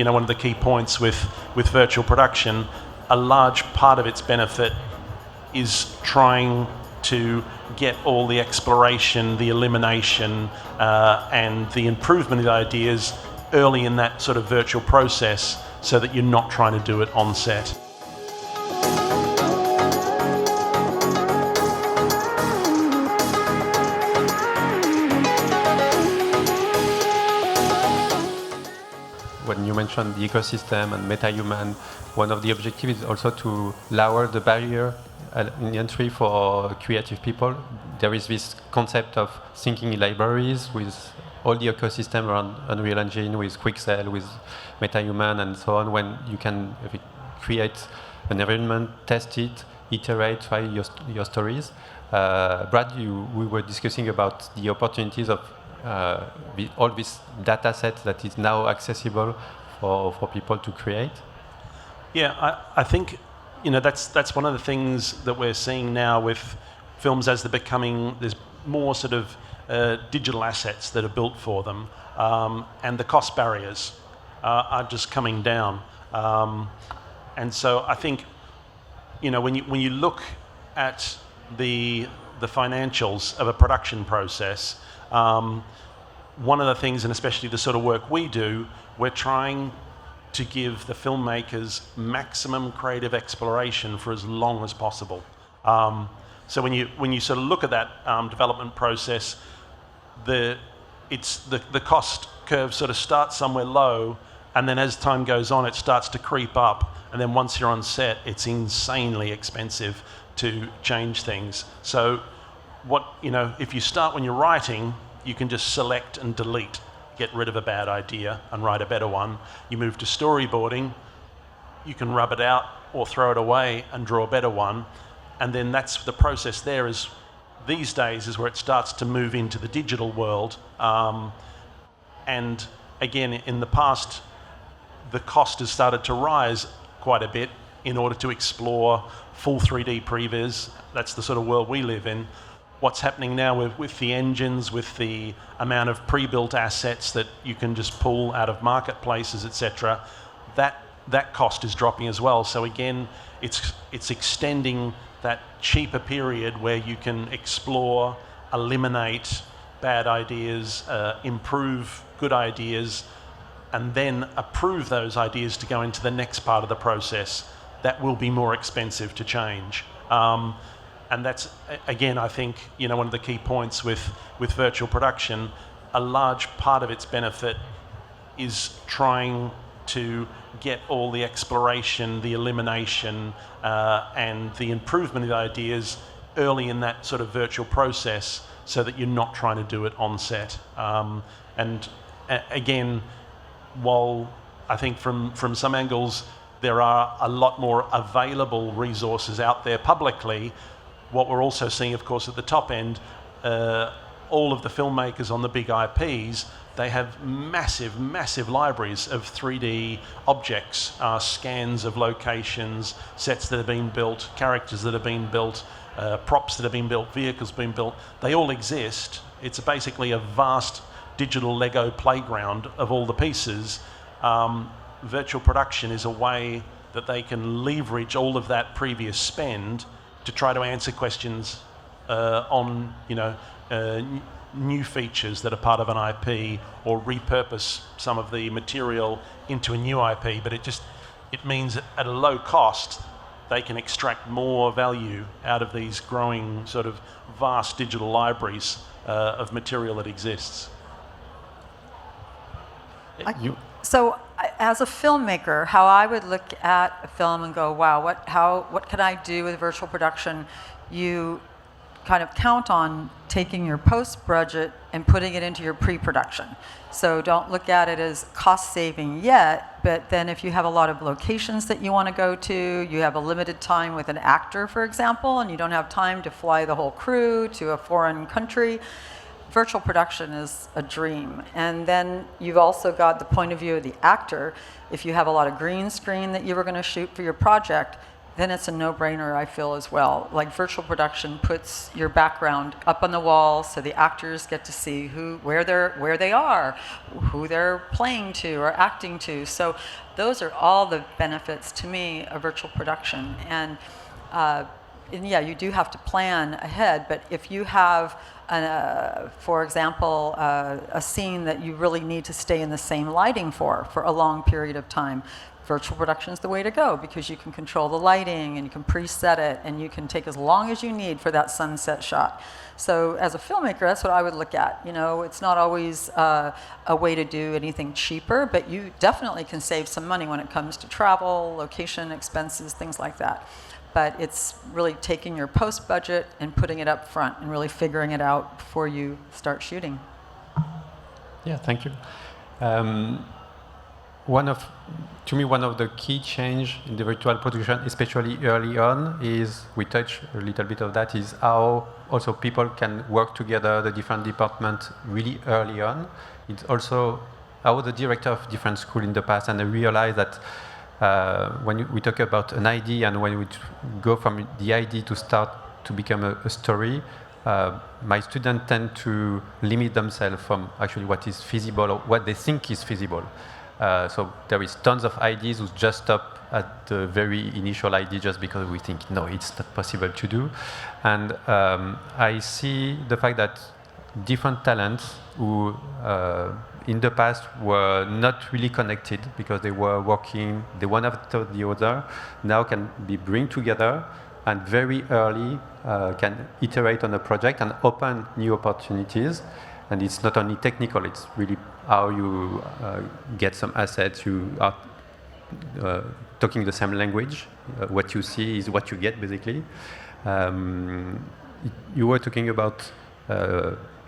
one of the key points with virtual production, a large part of its benefit is trying to get all the exploration, the elimination, and the improvement of the ideas early in that sort of virtual process, so that you're not trying to do it on set. When you mentioned the ecosystem and meta-human, one of the objectives is also to lower the barrier in the entry for creative people. There is this concept of thinking in libraries with all the ecosystem around Unreal Engine, with Quixel, with meta-human, and so on, when you can create an environment, test it, iterate, try your stories. Brad, we were discussing about the opportunities of all this data set that is now accessible for people to create. Yeah, I think that's one of the things that we're seeing now with films as they're becoming. There's more sort of digital assets that are built for them, and the cost barriers are just coming down. And so I think when you look at the financials of a production process. One of the things, and especially the sort of work we do, we're trying to give the filmmakers maximum creative exploration for as long as possible. So when you sort of look at that development process, the cost curve sort of starts somewhere low, and then as time goes on, it starts to creep up, and then once you're on set, it's insanely expensive to change things. So if you start when you're writing, you can just select and delete, get rid of a bad idea and write a better one. You move to storyboarding, you can rub it out or throw it away and draw a better one. And then that's the process there is, these days, is where it starts to move into the digital world. And again, in the past, the cost has started to rise quite a bit in order to explore full 3D previs. That's the sort of world we live in. What's happening now with the engines, with the amount of pre-built assets that you can just pull out of marketplaces, etc., that cost is dropping as well. So again, it's extending that cheaper period where you can explore, eliminate bad ideas, improve good ideas, and then approve those ideas to go into the next part of the process. That will be more expensive to change. And that's, again, I think, one of the key points with virtual production. A large part of its benefit is trying to get all the exploration, the elimination, and the improvement of the ideas early in that sort of virtual process, so that you're not trying to do it on set. And again, while I think from some angles there are a lot more available resources out there publicly, what we're also seeing, of course, at the top end, all of the filmmakers on the big IPs, they have massive, massive libraries of 3D objects, scans of locations, sets that have been built, characters that have been built, props that have been built, vehicles being built. They all exist. It's basically a vast digital Lego playground of all the pieces. Virtual production is a way that they can leverage all of that previous spend to try to answer questions on new features that are part of an IP, or repurpose some of the material into a new IP. But it means that at a low cost they can extract more value out of these growing sort of vast digital libraries of material that exists. So as a filmmaker, how I would look at a film and go, wow, what can I do with virtual production? You kind of count on taking your post budget and putting it into your pre-production. So don't look at it as cost saving yet, but then if you have a lot of locations that you want to go to, you have a limited time with an actor, for example, and you don't have time to fly the whole crew to a foreign country, virtual production is a dream. And then you've also got the point of view of the actor. If you have a lot of green screen that you were going to shoot for your project, then it's a no-brainer, I feel, as well. Like, virtual production puts your background up on the wall, so the actors get to see where they are, who they're playing to or acting to. So those are all the benefits to me of virtual production. And yeah, you do have to plan ahead, but if you have, for example, a scene that you really need to stay in the same lighting for a long period of time, virtual production is the way to go, because you can control the lighting and you can preset it and you can take as long as you need for that sunset shot. So as a filmmaker, that's what I would look at. You know, it's not always a way to do anything cheaper, but you definitely can save some money when it comes to travel, location expenses, things like that. But it's really taking your post budget and putting it up front and really figuring it out before you start shooting. Yeah, thank you. To me, one of the key change in the virtual production, especially early on, is, we touch a little bit of that, is how also people can work together, the different departments, really early on. It's also how the director of different schools in the past, and I realized that when we talk about an idea and when we go from the idea to start to become a story, my students tend to limit themselves from actually what is feasible or what they think is feasible. So there is tons of ideas who just stop at the very initial idea just because we think, no, it's not possible to do. And I see the fact that different talents who in the past were not really connected because they were working the one after the other, now can be bring together and very early can iterate on a project and open new opportunities. And it's not only technical, it's really how you get some assets, you are talking the same language. What you see is what you get, basically. You were talking about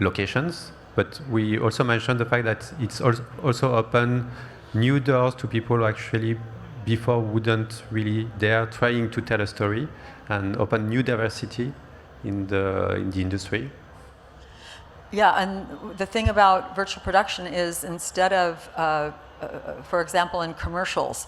locations, but we also mentioned the fact that it's also open new doors to people who actually before wouldn't really dare trying to tell a story, and open new diversity in the industry. Yeah, and the thing about virtual production is, instead of, for example, in commercials,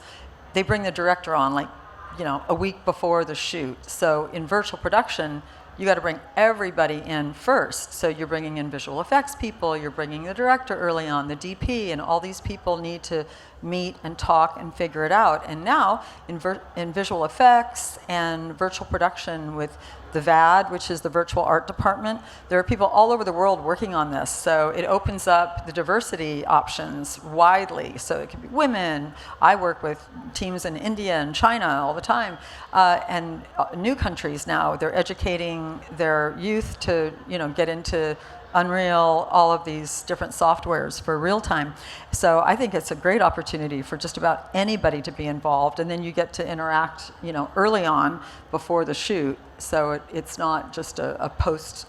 they bring the director on like, you know, a week before the shoot. So in virtual production, you got to bring everybody in first. So you're bringing in visual effects people, you're bringing the director early on, the DP, and all these people need to meet and talk and figure it out. And now in visual effects and virtual production with the VAD, which is the virtual art department, there are people all over the world working on this. So it opens up the diversity options widely. So it could be women. I work with teams in India and China all the time, and new countries now. They're educating their youth to, you know, get into Unreal, all of these different softwares for real time. So I think it's a great opportunity for just about anybody to be involved, and then you get to interact, you know, early on before the shoot. So it's not just a post,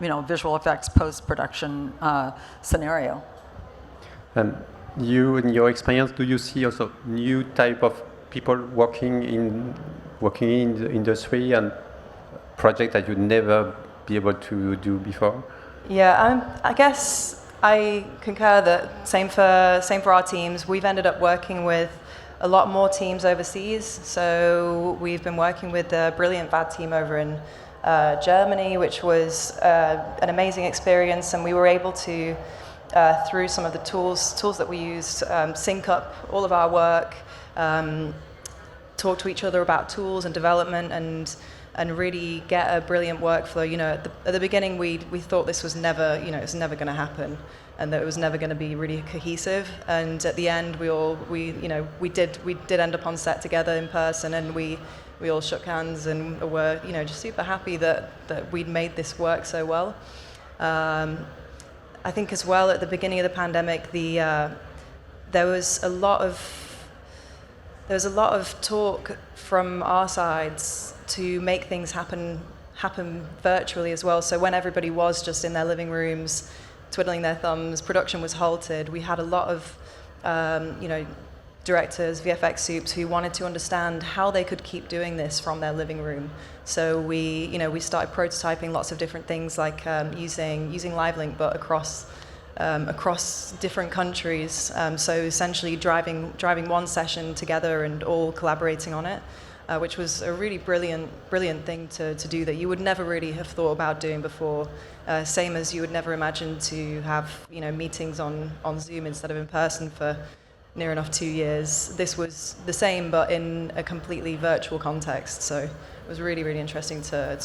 you know, visual effects post-production scenario. And you, in your experience, do you see also new type of people working in the industry and projects that you'd never be able to do before? Yeah, I guess I concur that same for our teams. We've ended up working with a lot more teams overseas. So we've been working with the brilliant VAD team over in Germany, which was an amazing experience, and we were able to, through some of the tools that we used, sync up all of our work, talk to each other about tools and development, and really get a brilliant workflow. You know, at the beginning, we thought this was never, you know, it's never going to happen, and that it was never going to be really cohesive. And at the end, we did end up on set together in person, and we all shook hands and were, you know, just super happy that we'd made this work so well. I think as well, at the beginning of the pandemic, there was a lot of talk from our sides to make things happen virtually as well. So when everybody was just in their living rooms, twiddling their thumbs, production was halted. We had a lot of, directors, VFX soups, who wanted to understand how they could keep doing this from their living room. So we started prototyping lots of different things, like using LiveLink, but across different countries. So essentially driving one session together and all collaborating on it. which was a really brilliant thing to do that you would never really have thought about doing before. Same as you would never imagine to have meetings on Zoom instead of in person for near enough 2 years. This was the same, but in a completely virtual context. So it was really, really interesting to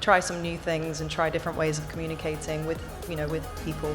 try some new things and try different ways of communicating with people.